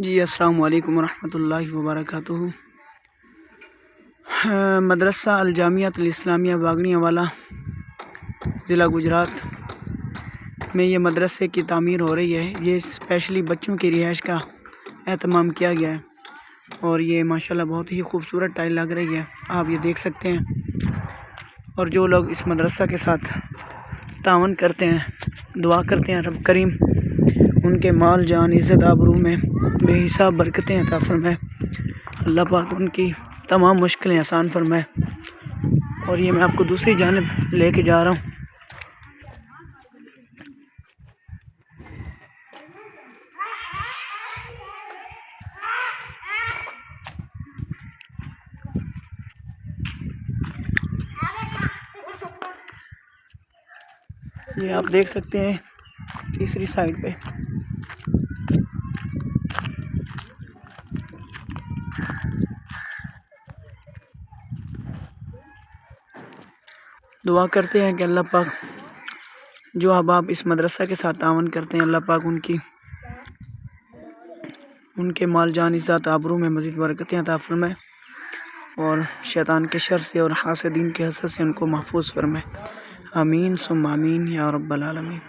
جی السلام علیکم ورحمۃ اللہ وبرکاتہ۔ مدرسہ الجامعۃ الاسلامیہ باگڑیاں والا ضلع گجرات میں یہ مدرسے کی تعمیر ہو رہی ہے۔ یہ اسپیشلی بچوں کی رہائش کا اہتمام کیا گیا ہے اور یہ ماشاءاللہ بہت ہی خوبصورت ٹائل لگ رہی ہے، آپ یہ دیکھ سکتے ہیں۔ اور جو لوگ اس مدرسہ کے ساتھ تعاون کرتے ہیں، دعا کرتے ہیں رب کریم ان کے مال جان عزت آبرو میں بے حساب برکتیں عطا فرمائے، اللہ پاک ان کی تمام مشکلیں آسان فرمائے۔ اور یہ میں آپ کو دوسری جانب لے کے جا رہا ہوں۔ یہ آپ دیکھ سکتے ہیں تیسری سائڈ پہ دعا کرتے ہیں کہ اللہ پاک جو احباب اس مدرسہ کے ساتھ تعاون کرتے ہیں، اللہ پاک ان کے مال جان عزت آبرو میں مزید برکتیں عطا فرمائے اور شیطان کے شر سے اور حاسدین کے حسد سے ان کو محفوظ فرمائے۔ آمین ثم آمین یا رب العالمین۔